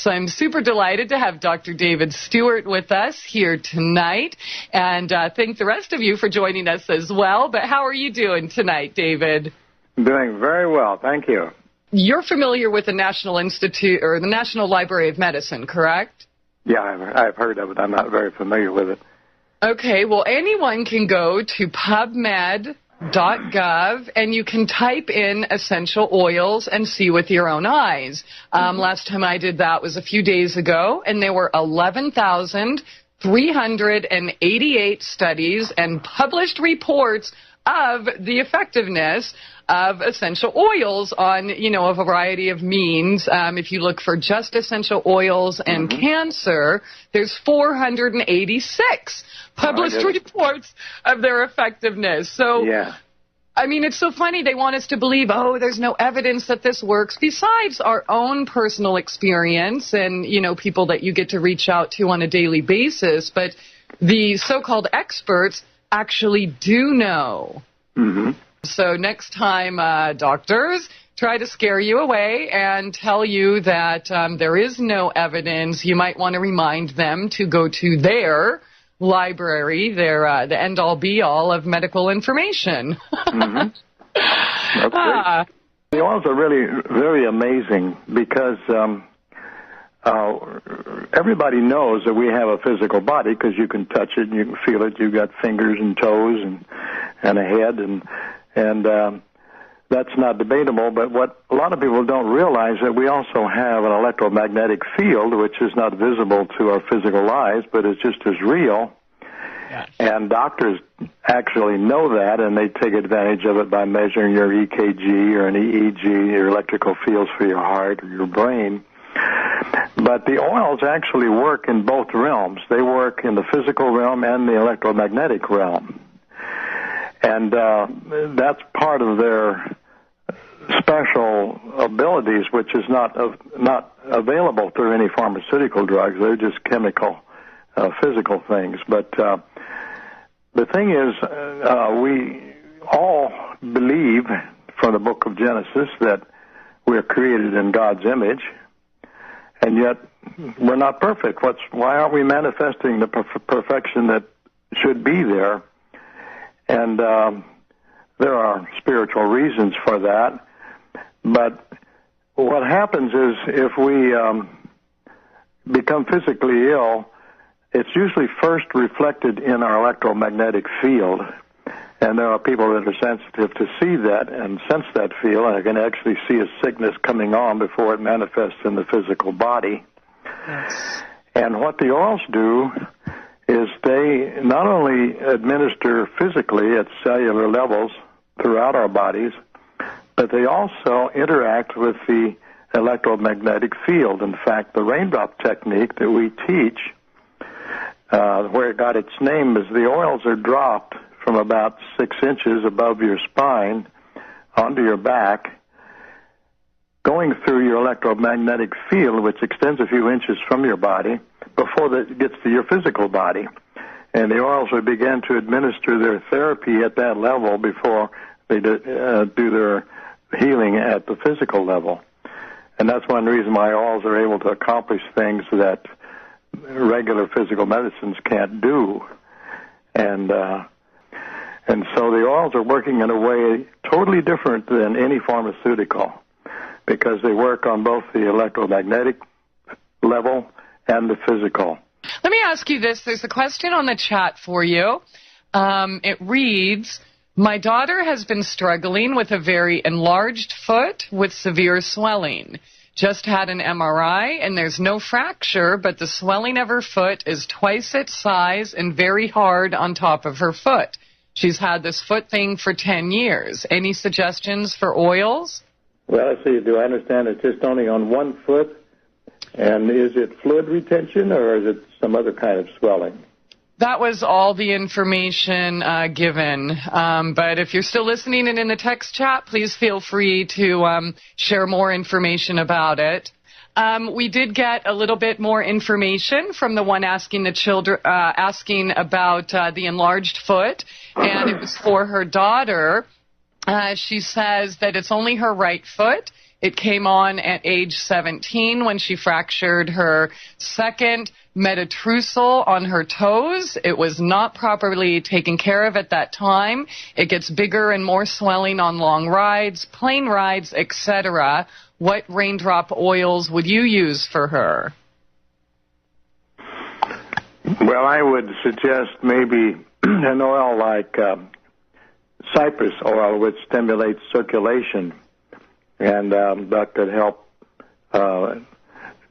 So I'm super delighted to have Dr. David Stewart with us here tonight, and thank the rest of you for joining us as well. But how are you doing tonight, David? Doing very well, thank you. You're familiar with the National Institute or the National Library of Medicine, correct? Yeah, I've heard of it. I'm not very familiar with it. Okay, well, anyone can go to PubMed.gov and you can type in essential oils and see with your own eyes. Last time I did that was a few days ago, and there were 11,388 studies and published reports of the effectiveness of essential oils on, a variety of means. If you look for just essential oils and cancer, there's 486 published reports of their effectiveness. So, yeah. I mean, it's so funny. They want us to believe, there's no evidence that this works, besides our own personal experience and, people that you get to reach out to on a daily basis. But the so-called experts actually do know. So next time, doctors try to scare you away and tell you that there is no evidence, you might want to remind them to go to their library, the end-all, be-all of medical information. That's great. The oils are really very amazing because everybody knows that we have a physical body because you can touch it and you can feel it. You've got fingers and toes and a head, and that's not debatable. But what a lot of people don't realize that we also have an electromagnetic field, which is not visible to our physical eyes, but is just as real. Yes. And doctors actually know that, and they take advantage of it by measuring your EKG or an EEG, your electrical fields for your heart or your brain. But the oils actually work in both realms. They work in the physical realm and the electromagnetic realm. And that's part of their special abilities, which is not available through any pharmaceutical drugs. They're just chemical, physical things. But the thing is, we all believe from the book of Genesis that we're created in God's image, and yet we're not perfect. Why aren't we manifesting the perfection that should be there? And there are spiritual reasons for that. But what happens is if we become physically ill, it's usually first reflected in our electromagnetic field. And there are people that are sensitive to see that and sense that field, and they can actually see a sickness coming on before it manifests in the physical body. Yes. And what the oils do is they not only administer physically at cellular levels throughout our bodies, but they also interact with the electromagnetic field. In fact, the raindrop technique that we teach, where it got its name, is the oils are dropped from about 6 inches above your spine onto your back, going through your electromagnetic field, which extends a few inches from your body, before it gets to your physical body. And the oils will begin to administer their therapy at that level before they do their healing at the physical level. And that's one reason why oils are able to accomplish things that regular physical medicines can't do. And so the oils are working in a way totally different than any pharmaceutical, because they work on both the electromagnetic level and the physical. Let me ask you this. There's a question on the chat for you. It reads, my daughter has been struggling with a very enlarged foot with severe swelling. Just had an MRI, and there's no fracture, but the swelling of her foot is twice its size and very hard on top of her foot. She's had this foot thing for 10 years. Any suggestions for oils? Well, let's see. Do I understand it's just only on one foot? And is it fluid retention, or is it some other kind of swelling? That was all the information given. But if you're still listening and in the text chat, please feel free to share more information about it. We did get a little bit more information from the one asking asking about the enlarged foot, and it was for her daughter. She says that it's only her right foot. It came on at age 17 when she fractured her second metatarsal on her toes. It was not properly taken care of at that time. It gets bigger and more swelling on long rides, plane rides, etc. What raindrop oils would you use for her? Well, I would suggest maybe an oil like cypress oil, which stimulates circulation, and that could help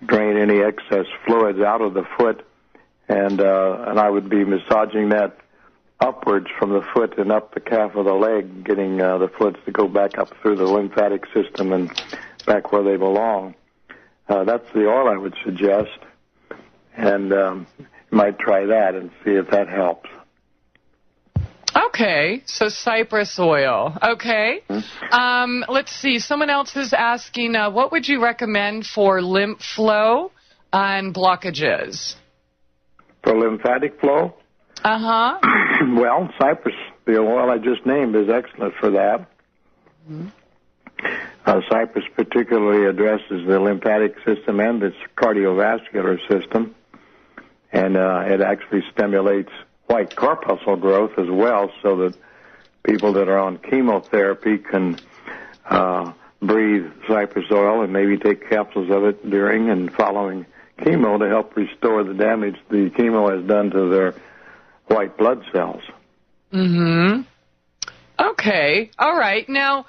drain any excess fluids out of the foot, and I would be massaging that upwards from the foot and up the calf of the leg, getting the fluids to go back up through the lymphatic system and back where they belong. That's the oil I would suggest, and you might try that and see if that helps. Okay, so cypress oil. Okay. Let's see. Someone else is asking, what would you recommend for lymph flow and blockages? For lymphatic flow? Uh-huh. Well, cypress, the oil I just named, is excellent for that. Mm-hmm. Cypress particularly addresses the lymphatic system and the cardiovascular system, and it actually stimulates white corpuscle growth as well, so that people that are on chemotherapy can breathe cypress oil and maybe take capsules of it during and following chemo to help restore the damage the chemo has done to their white blood cells. Mm-hmm. Okay. All right. Now,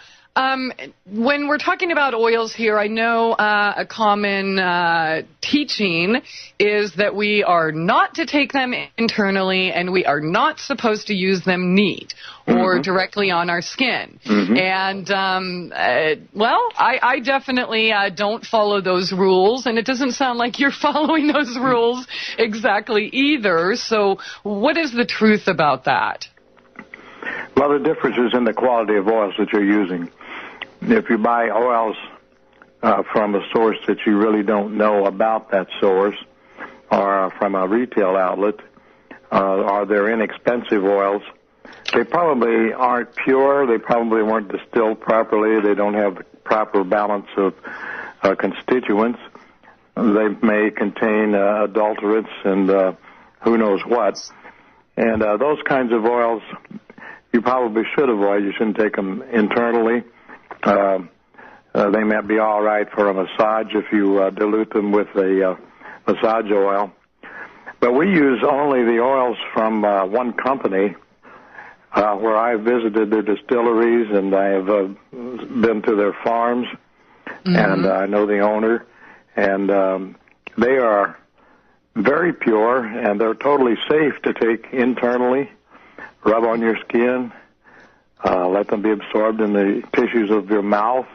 when we're talking about oils here, I know a common teaching is that we are not to take them internally and we are not supposed to use them neat or directly on our skin. And, well, I definitely don't follow those rules, and it doesn't sound like you're following those rules exactly either. So what is the truth about that? Well, the difference is in the quality of oils that you're using. If you buy oils from a source that you really don't know about that source, or from a retail outlet, or they're inexpensive oils, they probably aren't pure, they probably weren't distilled properly, they don't have the proper balance of constituents, they may contain adulterants and who knows what. And those kinds of oils you probably should avoid. You shouldn't take them internally. They may be all right for a massage if you dilute them with a massage oil. But we use only the oils from one company where I visited their distilleries, and I have been to their farms, and I know the owner, and they are very pure, and they're totally safe to take internally, rub on your skin, let them be absorbed in the tissues of your mouth.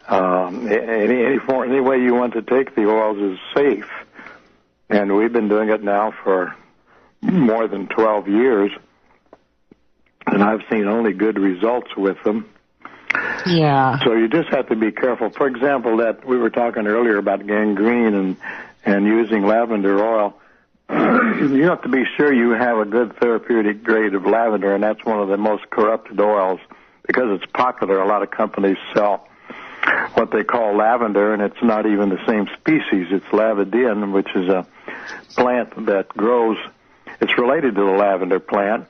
Any way you want to take the oils is safe. And we've been doing it now for more than 12 years. And I've seen only good results with them. Yeah. So you just have to be careful. For example, that we were talking earlier about gangrene and using lavender oil. You have to be sure you have a good therapeutic grade of lavender, and that's one of the most corrupted oils. Because it's popular, a lot of companies sell what they call lavender, and it's not even the same species. It's lavandin, which is a plant that grows. It's related to the lavender plant,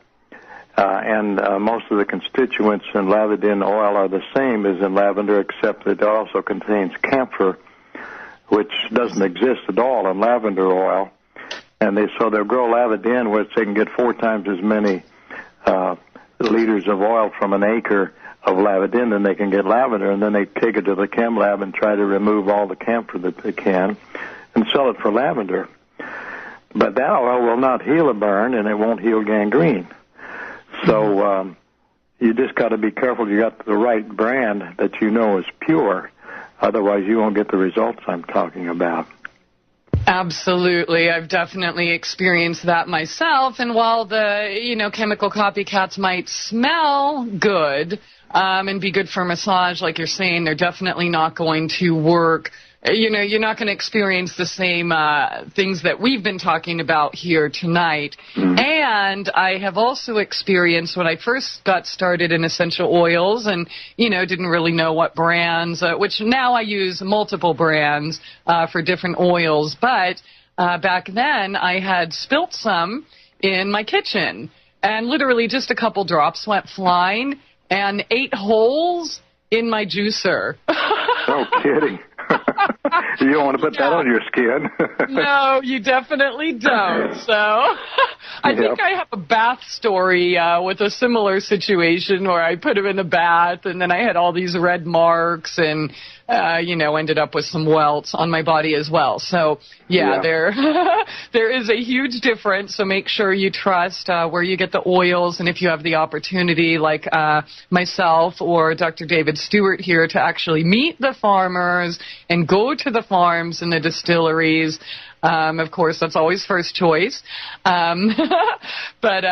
and most of the constituents in lavandin oil are the same as in lavender, except that it also contains camphor, which doesn't exist at all in lavender oil. And they'll grow lavandin, which they can get 4 times as many liters of oil from an acre of lavandin than they can get lavender, and then they take it to the chem lab and try to remove all the camphor that they can and sell it for lavender. But that oil will not heal a burn, and it won't heal gangrene. So you just got to be careful you got the right brand that you know is pure. Otherwise, you won't get the results I'm talking about. Absolutely. I've definitely experienced that myself. And while the, chemical copycats might smell good and be good for massage, like you're saying, they're definitely not going to work you're not going to experience the same things that we've been talking about here tonight. Mm-hmm. And I have also experienced when I first got started in essential oils and, didn't really know what brands, which now I use multiple brands for different oils. But back then I had spilt some in my kitchen, and literally just a couple drops went flying and 8 holes in my juicer. No kidding. You don't want to put that on your skin. No, you definitely don't. So I think I have a bath story with a similar situation where I put him in the bath and then I had all these red marks and, ended up with some welts on my body as well. So, there is a huge difference. So make sure you trust where you get the oils, and if you have the opportunity, like myself or Dr. David Stewart here, to actually meet the farmers and go to the farms and the distilleries. Of course, that's always first choice. But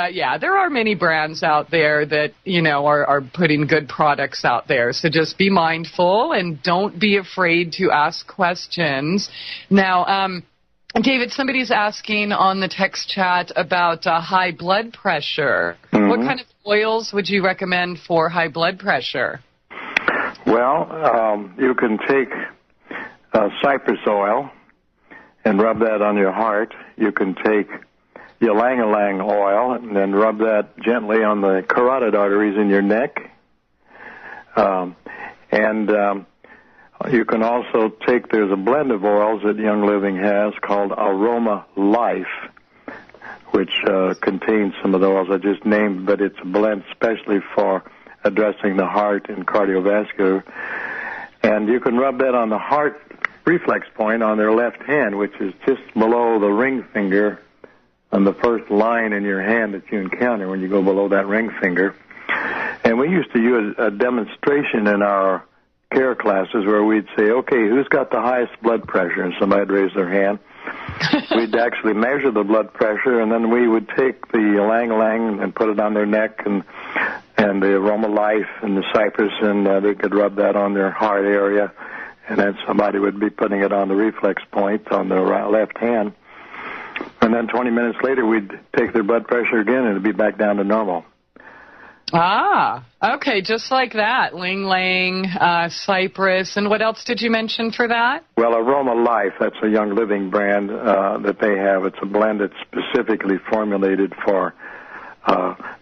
there are many brands out there that, are putting good products out there. So just be mindful and don't be afraid to ask questions. Now, David, somebody's asking on the text chat about high blood pressure. Mm-hmm. What kind of oils would you recommend for high blood pressure? Well, you can take cypress oil and rub that on your heart. You can take ylang-ylang oil and then rub that gently on the carotid arteries in your neck. You can also take, there's a blend of oils that Young Living has called Aroma Life, which contains some of the oils I just named, but it's a blend especially for addressing the heart and cardiovascular. And you can rub that on the heart reflex point on their left hand, which is just below the ring finger on the first line in your hand that you encounter when you go below that ring finger. And we used to use a demonstration in our care classes where we'd say, okay, who's got the highest blood pressure? And somebody'd raise their hand. We'd actually measure the blood pressure, and then we would take the ylang-ylang and put it on their neck and the Aroma Life and the cypress, and they could rub that on their heart area. And then somebody would be putting it on the reflex point on the left hand. And then 20 minutes later, we'd take their blood pressure again, and it'd be back down to normal. Ah, okay, just like that. Ling-lang, cypress, and what else did you mention for that? Well, Aroma Life, that's a Young Living brand that they have. It's a blend that's specifically formulated for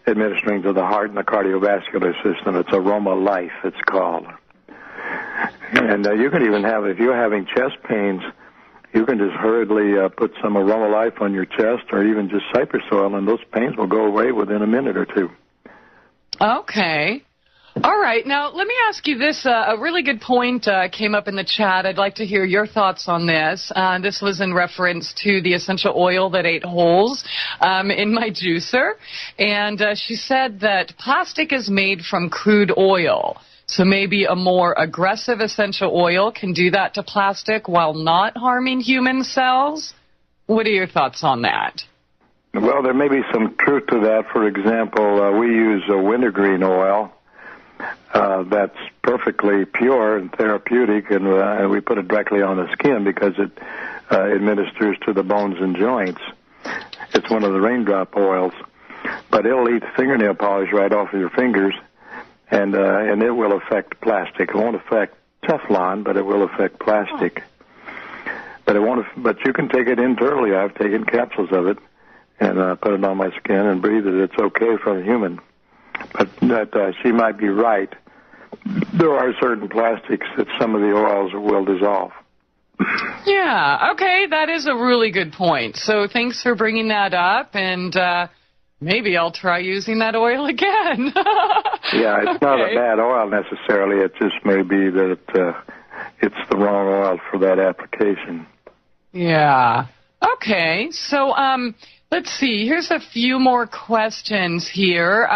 administering to the heart and the cardiovascular system. It's Aroma Life, it's called. And you can even have, if you're having chest pains, you can just hurriedly put some Aroma Life on your chest or even just cypress oil, and those pains will go away within a minute or two. Okay. All right. Now, let me ask you this. A really good point came up in the chat. I'd like to hear your thoughts on this. This was in reference to the essential oil that ate holes in my juicer. And she said that plastic is made from crude oil. So maybe a more aggressive essential oil can do that to plastic while not harming human cells. What are your thoughts on that? Well, there may be some truth to that. For example, we use a wintergreen oil that's perfectly pure and therapeutic, and we put it directly on the skin because it administers to the bones and joints. It's one of the raindrop oils. But it'll eat fingernail polish right off of your fingers, and it will affect plastic. It won't affect Teflon, but it will affect plastic. But it won't. But you can take it internally. I've taken capsules of it and put it on my skin and breathe it. It's okay for a human. But that she might be right. There are certain plastics that some of the oils will dissolve. Yeah, okay, that is a really good point. So thanks for bringing that up, and maybe I'll try using that oil again. Yeah, it's not a bad oil necessarily. It just may be that it's the wrong oil for that application. Yeah. Okay, so let's see. Here's a few more questions here.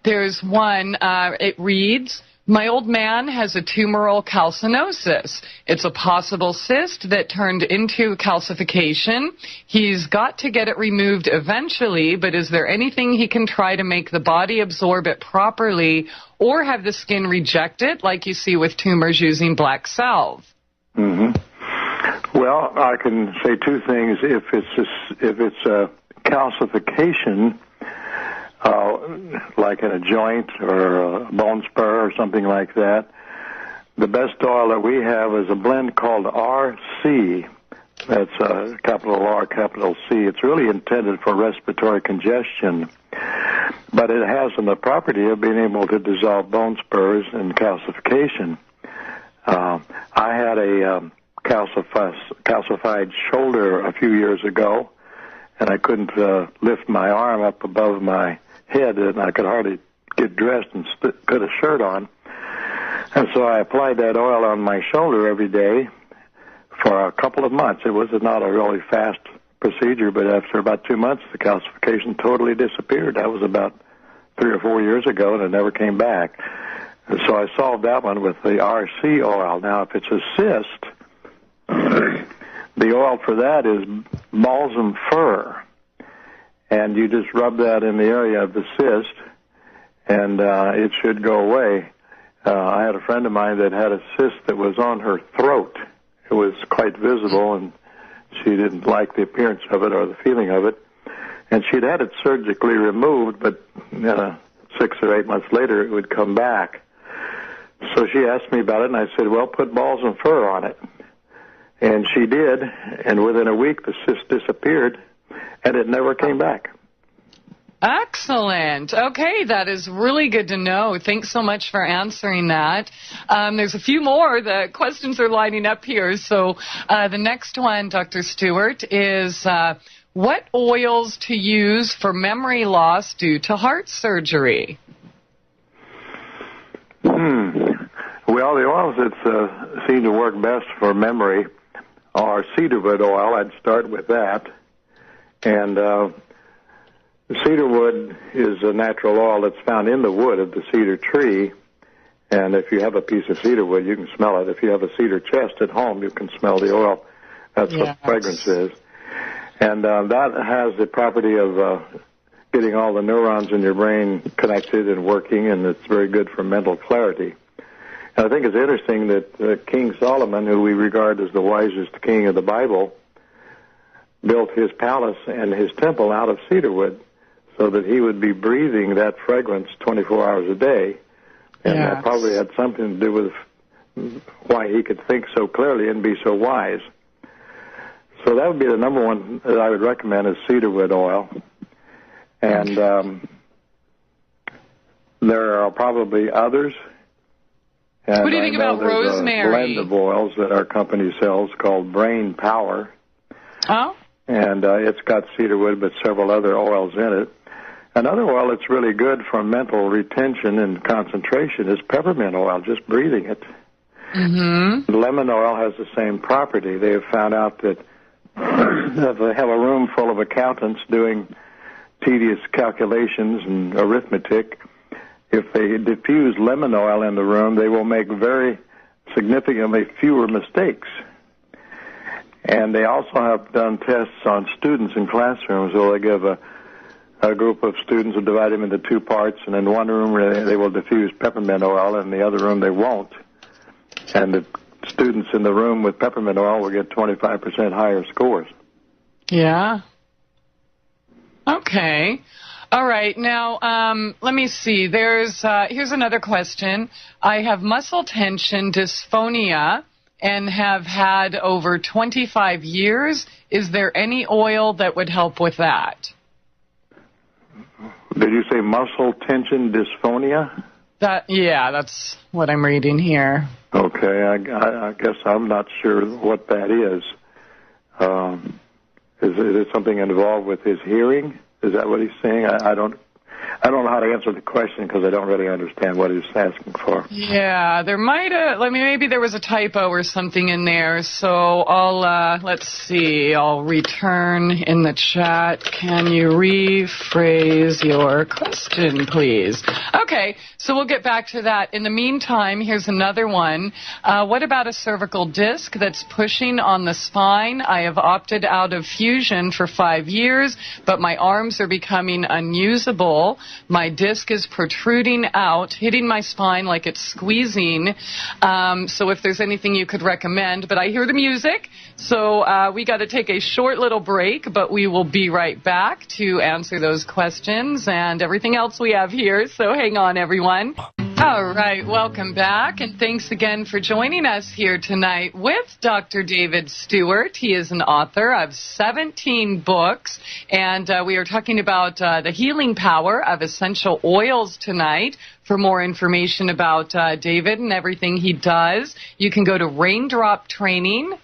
There's one. It reads, my old man has a tumoral calcinosis. It's a possible cyst that turned into calcification. He's got to get it removed eventually, but is there anything he can try to make the body absorb it properly or have the skin reject it like you see with tumors using black salve? Well, I can say two things. If it's a calcification, like in a joint or a bone spur or something like that, the best oil that we have is a blend called RC. That's capital R, capital C. It's really intended for respiratory congestion, but it has the property of being able to dissolve bone spurs and calcification. I had a calcified shoulder a few years ago, and I couldn't lift my arm up above my head, and I could hardly get dressed and put a shirt on. And so I applied that oil on my shoulder every day for a couple of months. It was not a really fast procedure, but after about 2 months, the calcification totally disappeared. That was about 3 or 4 years ago, and it never came back. And so I solved that one with the RC oil. Now, if it's a cyst, the oil for that is balsam fir, and you just rub that in the area of the cyst, and it should go away. I had a friend of mine that had a cyst that was on her throat. It was quite visible, and she didn't like the appearance of it or the feeling of it. And she'd had it surgically removed, but 6 or 8 months later it would come back. So she asked me about it, and I said, well, put balsam fir on it. And she did, and within a week the cyst disappeared, and it never came back. Excellent. Okay, that is really good to know. Thanks so much for answering that. There's a few more. The questions are lining up here. So the next one, Dr. Stewart, is what oils to use for memory loss due to heart surgery? Well, the oils that seem to work best for memory are cedarwood oil. I'd start with that. And cedarwood is a natural oil that's found in the wood of the cedar tree, and if you have a piece of cedarwood, you can smell it. If you have a cedar chest at home, you can smell the oil. That's what fragrance is. And that has the property of getting all the neurons in your brain connected and working, and it's very good for mental clarity. And I think it's interesting that King Solomon, who we regard as the wisest king of the Bible, built his palace and his temple out of cedarwood, so that he would be breathing that fragrance 24 hours a day. And that probably had something to do with why he could think so clearly and be so wise. So that would be the number one that I would recommend, is cedarwood oil. And there are probably others. And what do you think about rosemary? A blend of oils that our company sells called Brain Power. Oh? And it's got cedarwood, but several other oils in it. Another oil that's really good for mental retention and concentration is peppermint oil, just breathing it. Mm-hmm. Lemon oil has the same property. They have found out that if they have a room full of accountants doing tedious calculations and arithmetic, if they diffuse lemon oil in the room, they will make very significantly fewer mistakes. And they also have done tests on students in classrooms where they give a group of students will divide them into 2 parts, and in one room they will diffuse peppermint oil, and in the other room they won't. And the students in the room with peppermint oil will get 25% higher scores. Yeah. Okay. All right. Now, let me see. Here's another question. I have muscle tension dysphonia and have had over 25 years. Is there any oil that would help with that? Did you say muscle tension dysphonia? That's what I'm reading here. Okay, I guess I'm not sure what that is. Is it something involved with his hearing? Is that what he's saying? I don't know how to answer the question because I don't really understand what he's asking for. Yeah, there maybe there was a typo or something in there. So let's see. I'll return in the chat. Can you rephrase your question, please? Okay, so we'll get back to that. In the meantime, here's another one. What about a cervical disc that's pushing on the spine? I have opted out of fusion for 5 years, but my arms are becoming unusable. My disc is protruding out, hitting my spine like it's squeezing. So if there's anything you could recommend. But I hear the music, so we got to take a short little break, but we will be right back to answer those questions and everything else we have here. So hang on, everyone. All right, welcome back, and thanks again for joining us here tonight with Dr. David Stewart. He is an author of 17 books, and we are talking about the healing power of essential oils tonight. For more information about David and everything he does, you can go to raindroptraining.com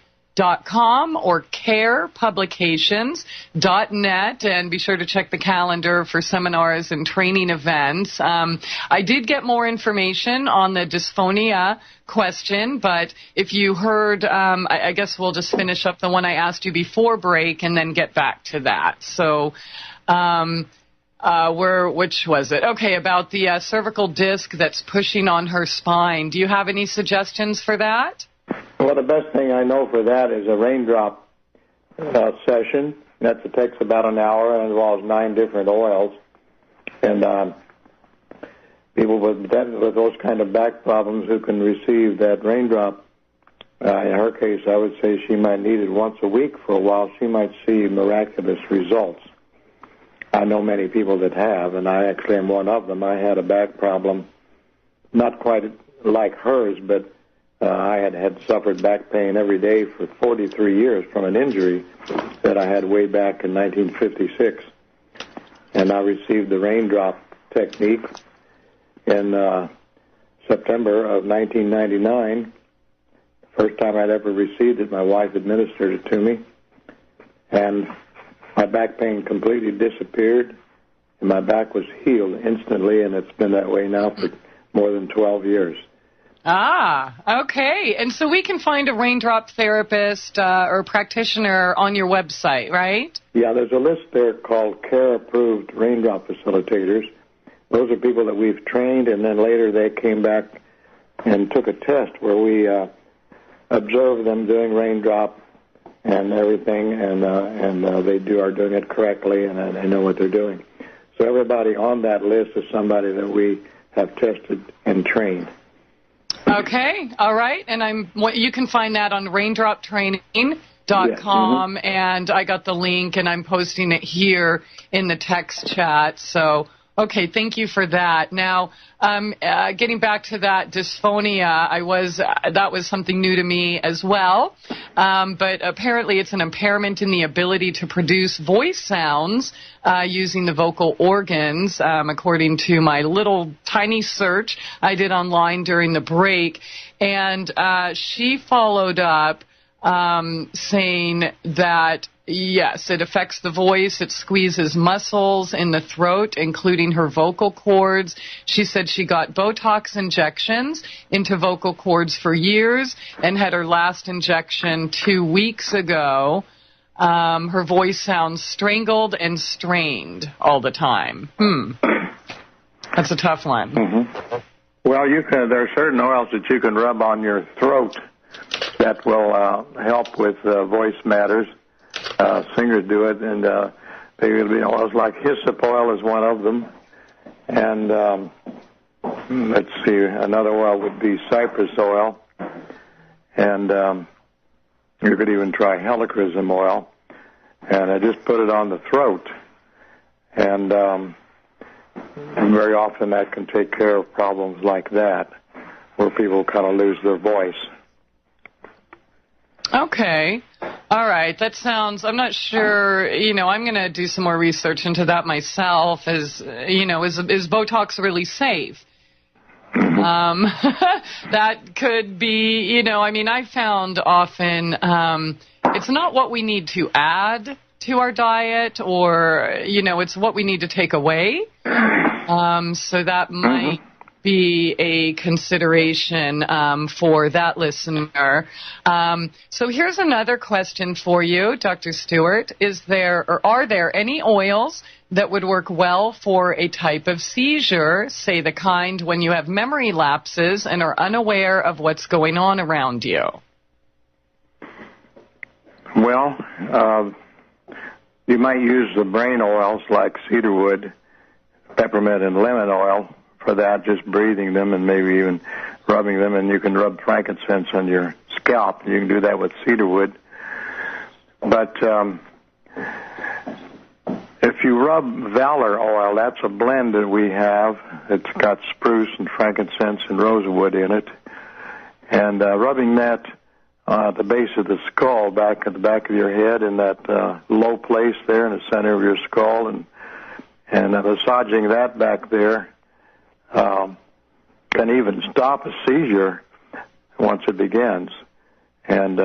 or carepublications.net, and be sure to check the calendar for seminars and training events. I did get more information on the dysphonia question, but if you heard, I guess we'll just finish up the one I asked you before break and then get back to that. So which was it? Okay, about the cervical disc that's pushing on her spine. Do you have any suggestions for that? Well, the best thing I know for that is a raindrop session. That takes about an hour and involves 9 different oils. And people with those kind of back problems who can receive that raindrop, in her case, I would say she might need it once a week for a while. She might see miraculous results. I know many people that have, and I actually am one of them. I had a back problem, not quite like hers, but I had suffered back pain every day for 43 years from an injury that I had way back in 1956. And I received the raindrop technique in September of 1999. First time I'd ever received it, my wife administered it to me. And my back pain completely disappeared, and my back was healed instantly, and it's been that way now for more than 12 years. Ah, okay. And so we can find a raindrop therapist or practitioner on your website, right? Yeah, there's a list there called Care-Approved Raindrop Facilitators. Those are people that we've trained, and then later they came back and took a test where we observed them doing raindrop and everything, and they are doing it correctly, and they know what they're doing. So everybody on that list is somebody that we have tested and trained. Okay, all right, and you can find that on raindroptraining.com, yes. And I got the link, and I'm posting it here in the text chat. So, okay, thank you for that. Now, getting back to that dysphonia, that was something new to me as well. But apparently, it's an impairment in the ability to produce voice sounds using the vocal organs, according to my little tiny search I did online during the break. And she followed up saying that, yes, it affects the voice. It squeezes muscles in the throat, including her vocal cords. She said she got Botox injections into vocal cords for years and had her last injection 2 weeks ago. Her voice sounds strangled and strained all the time. That's a tough one. Mm-hmm. Well, there are certain oils that you can rub on your throat that will help with voice matters. Singers do it, and oils like hyssop oil is one of them. And let's see, another oil would be cypress oil. And you could even try helichrysum oil. And I just put it on the throat. And very often that can take care of problems like that, where people kind of lose their voice. Okay. All right. That sounds, I'm not sure, I'm going to do some more research into that myself. Is Botox really safe? That could be, I found often it's not what we need to add to our diet, or, it's what we need to take away. So that might be a consideration for that listener. So here's another question for you, Dr. Stewart. Are there any oils that would work well for a type of seizure, say the kind when you have memory lapses and are unaware of what's going on around you? Well, you might use the brain oils like cedarwood peppermint and lemon oil for that, just breathing them and maybe even rubbing them. And you can rub frankincense on your scalp. You can do that with cedar wood. But if you rub Valor oil, that's a blend that we have. It's got spruce and frankincense and rosewood in it. And rubbing that at the base of the skull, back at the back of your head, in that low place there in the center of your skull, and massaging that back there can even stop a seizure once it begins. And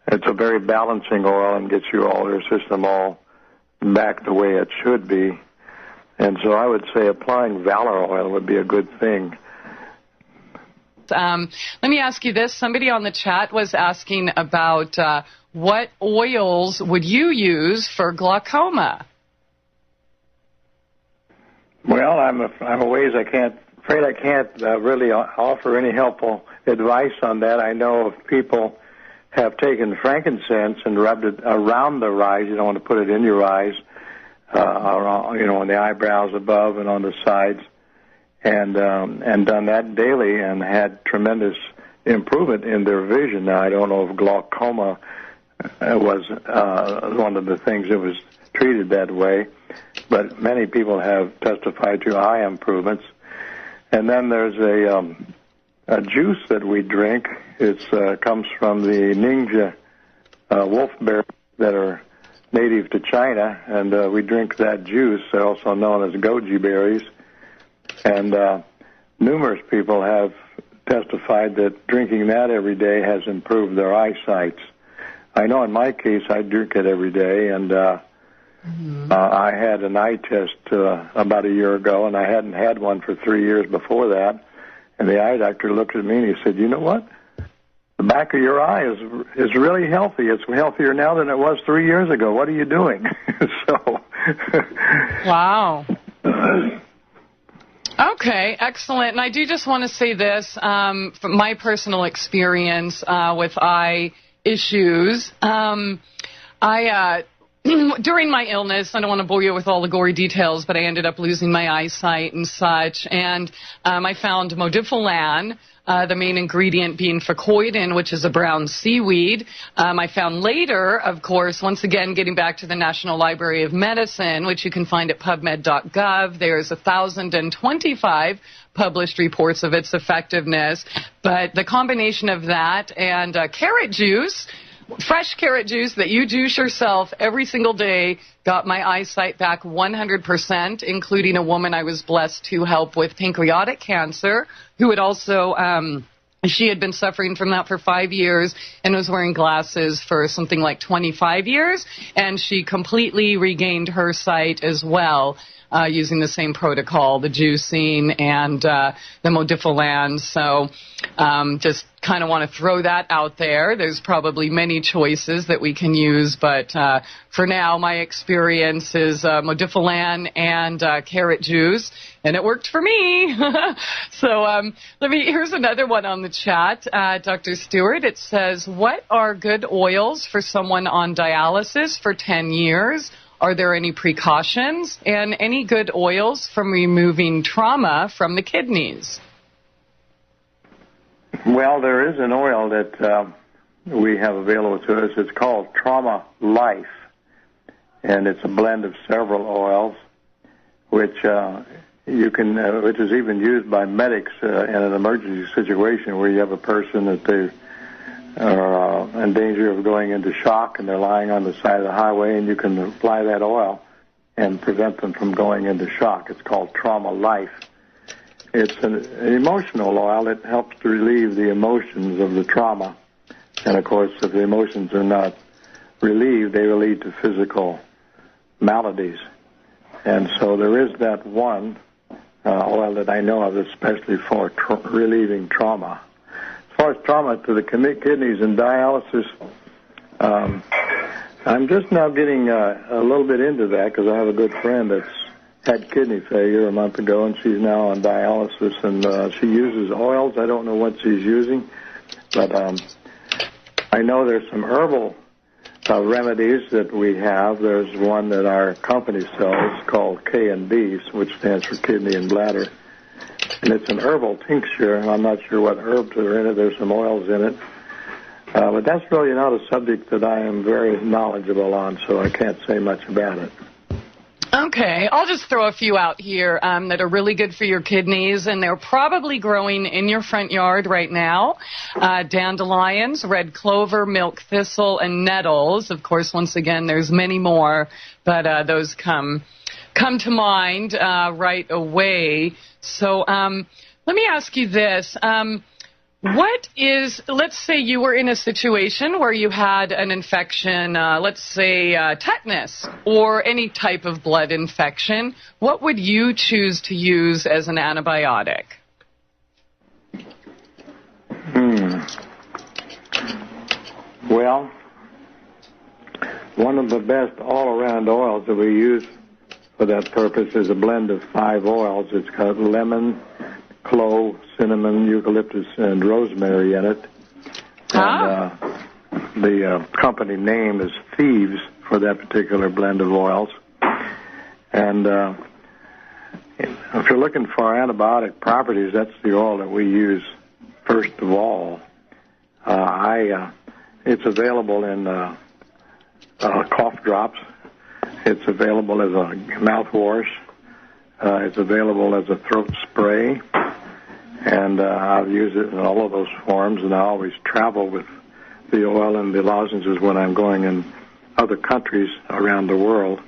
it's a very balancing oil and gets you all your system all back the way it should be. And so I would say applying Valor oil would be a good thing. Let me ask you this. Somebody on the chat was asking about what oils would you use for glaucoma? Well, I'm afraid I can't really offer any helpful advice on that. I know if people have taken frankincense and rubbed it around their eyes. You don't want to put it in your eyes, on the eyebrows above and on the sides, and done that daily and had tremendous improvement in their vision. Now, I don't know if glaucoma was one of the things that was treated that way, but many people have testified to eye improvements. And then there's a juice that we drink. It comes from the ninja wolfberries that are native to China, and we drink that juice, also known as goji berries. And numerous people have testified that drinking that every day has improved their eyesight. I know in my case I drink it every day, and I had an eye test about a year ago, and I hadn't had one for 3 years before that. And the eye doctor looked at me and he said, "You know what? The back of your eye is really healthy. It's healthier now than it was 3 years ago. What are you doing?" So. Wow. Okay, excellent. And I do just want to say this, from my personal experience with eye issues, during my illness, I don't want to bore you with all the gory details, but I ended up losing my eyesight and such, and I found Modifilan, the main ingredient being Frankincense, which is a brown seaweed. I found later, of course, once again, getting back to the National Library of Medicine, which you can find at pubmed.gov, there's 1,025 published reports of its effectiveness, but the combination of that and carrot juice, fresh carrot juice that you juice yourself every single day, got my eyesight back 100%, including a woman I was blessed to help with pancreatic cancer, who had also, she had been suffering from that for 5 years and was wearing glasses for something like 25 years, and she completely regained her sight as well. Using the same protocol, the juicing and the Modifilan. So just kind of want to throw that out there. There's probably many choices that we can use, but for now, my experience is Modifilan and carrot juice, and it worked for me. So here's another one on the chat. Dr. Stewart, it says, what are good oils for someone on dialysis for 10 years? Are there any precautions and any good oils from removing trauma from the kidneys? Well, there is an oil that we have available to us. It's called Trauma Life, and it's a blend of several oils, which which is even used by medics in an emergency situation where you have a person that they are in danger of going into shock, and they're lying on the side of the highway, and you can apply that oil and prevent them from going into shock. It's called Trauma Life. It's an emotional oil that helps to relieve the emotions of the trauma. And, of course, if the emotions are not relieved, they will lead to physical maladies. And so there is that one oil that I know of especially for relieving trauma. As far as trauma to the kidneys and dialysis, I'm just now getting a little bit into that because I have a good friend that's had kidney failure a month ago, and she's now on dialysis, and she uses oils. I don't know what she's using, but I know there's some herbal remedies that we have. There's one that our company sells called K&B, which stands for kidney and bladder. And it's an herbal tincture. I'm not sure what herbs are in it. There's some oils in it. But that's really not a subject that I am very knowledgeable on, so I can't say much about it. Okay, I'll just throw a few out here that are really good for your kidneys, and they're probably growing in your front yard right now. Dandelions, red clover, milk thistle, and nettles. Of course, once again, there's many more, but those come to mind right away. So let me ask you this. Let's say you were in a situation where you had an infection, let's say tetanus or any type of blood infection. What would you choose to use as an antibiotic? Well, one of the best all-around oils that we use for that purpose is a blend of 5 oils. It's got lemon, clove, cinnamon, eucalyptus, and rosemary in it. And the company name is Thieves for that particular blend of oils. And if you're looking for antibiotic properties, that's the oil that we use first of all. It's available in cough drops. It's available as a mouthwash. It's available as a throat spray. And I've used it in all of those forms, and I always travel with the oil and the lozenges when I'm going in other countries around the world.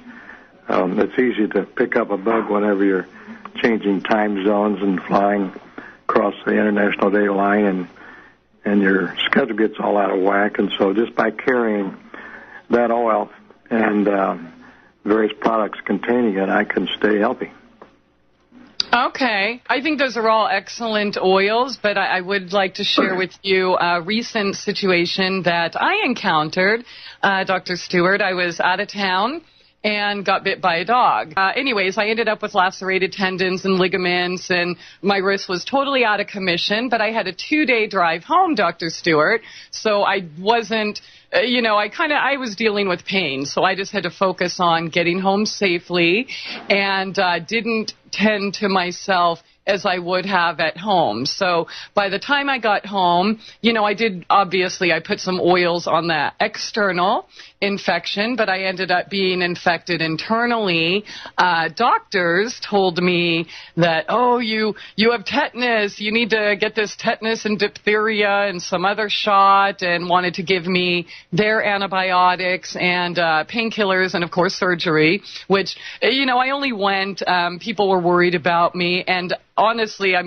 It's easy to pick up a bug whenever you're changing time zones and flying across the international day line, and your schedule gets all out of whack. And so just by carrying that oil and various products containing it, I can stay healthy. Okay. I think those are all excellent oils, but I would like to share with you a recent situation that I encountered, Dr. Stewart. I was out of town and got bit by a dog. Anyways, I ended up with lacerated tendons and ligaments, and my wrist was totally out of commission, but I had a 2-day drive home, Dr. Stewart, so I wasn't... I was dealing with pain, so I just had to focus on getting home safely and didn't tend to myself as I would have at home. So by the time I got home, I put some oils on the external infection, but I ended up being infected internally. Doctors told me that, you have tetanus, you need to get this tetanus and diphtheria and some other shot, and wanted to give me their antibiotics and painkillers and, of course, surgery, which, I only went, people were worried about me, and honestly, I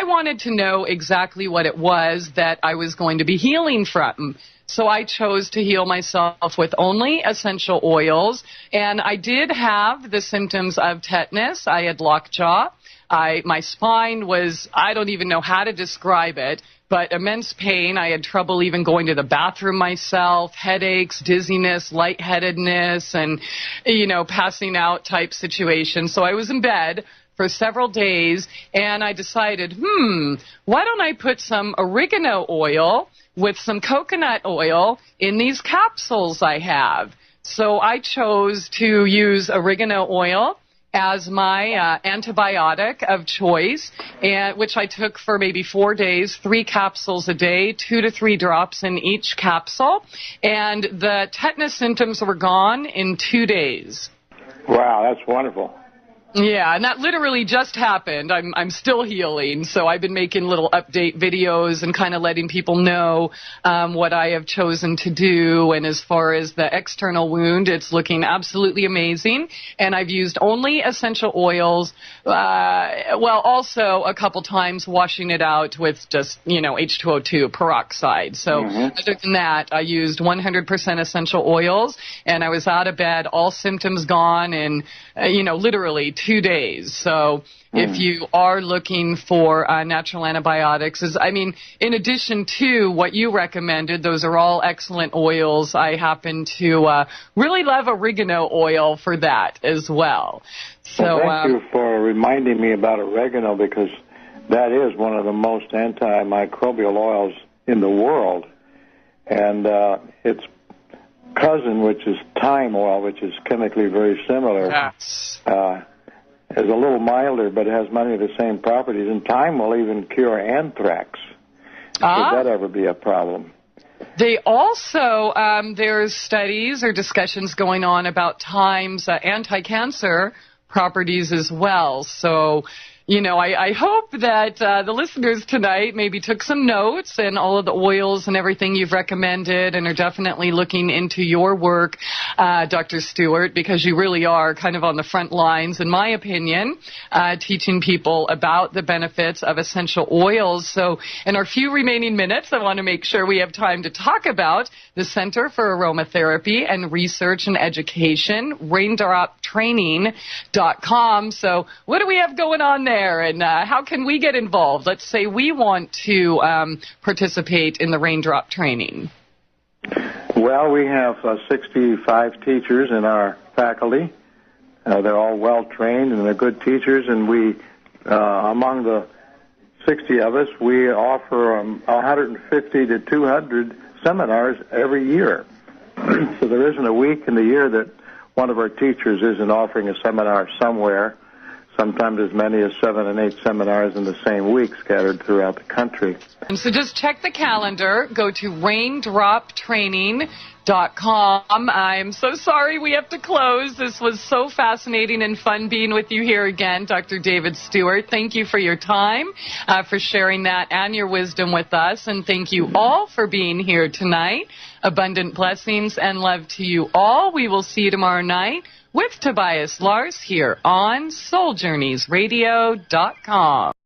wanted to know exactly what it was that I was going to be healing from. So I chose to heal myself with only essential oils, and I did have the symptoms of tetanus. I had lockjaw. My spine was, I don't even know how to describe it, but immense pain. I had trouble even going to the bathroom myself, headaches, dizziness, lightheadedness, and, passing out type situation. So I was in bed for several days, and I decided, why don't I put some oregano oil with some coconut oil in these capsules I have? So I chose to use oregano oil as my antibiotic of choice, which I took for maybe 4 days, 3 capsules a day, 2 to 3 drops in each capsule, and the tetanus symptoms were gone in 2 days. Wow, that's wonderful. Yeah, and that literally just happened. I'm still healing, so I've been making little update videos and kind of letting people know what I have chosen to do. And as far as the external wound, it's looking absolutely amazing. And I've used only essential oils, also a couple times washing it out with just, H2O2 peroxide. So other than that, I used 100% essential oils, and I was out of bed, all symptoms gone in, literally 2 days. So if you are looking for natural antibiotics, in addition to what you recommended, those are all excellent oils. I happen to really love oregano oil for that as well. So thank you for reminding me about oregano, because that is one of the most antimicrobial oils in the world, and it's cousin, which is thyme oil, which is chemically very similar. Yes. Is a little milder, but it has many of the same properties. And thyme will even cure anthrax. Could that ever be a problem? They also, there's studies or discussions going on about thyme's anti-cancer properties as well. So, you know, I hope that the listeners tonight maybe took some notes and all of the oils and everything you've recommended and are definitely looking into your work, Dr. Stewart, because you really are kind of on the front lines, in my opinion, teaching people about the benefits of essential oils. So in our few remaining minutes, I want to make sure we have time to talk about the Center for Aromatherapy and Research and Education, raindroptraining.com. So what do we have going on there, and how can we get involved? Let's say we want to participate in the Raindrop training. Well, we have 65 teachers in our faculty. They're all well-trained, and they're good teachers, and we, among the 60 of us, we offer 150 to 200 seminars every year. So there isn't a week in the year that one of our teachers isn't offering a seminar somewhere, sometimes as many as 7 and 8 seminars in the same week scattered throughout the country. And so just check the calendar. Go to raindroptraining.com. I'm so sorry we have to close. This was so fascinating and fun being with you here again, Dr. David Stewart. Thank you for your time, for sharing that and your wisdom with us. And thank you all for being here tonight. Abundant blessings and love to you all. We will see you tomorrow night with Tobias Lars here on SoulJourneysRadio.com.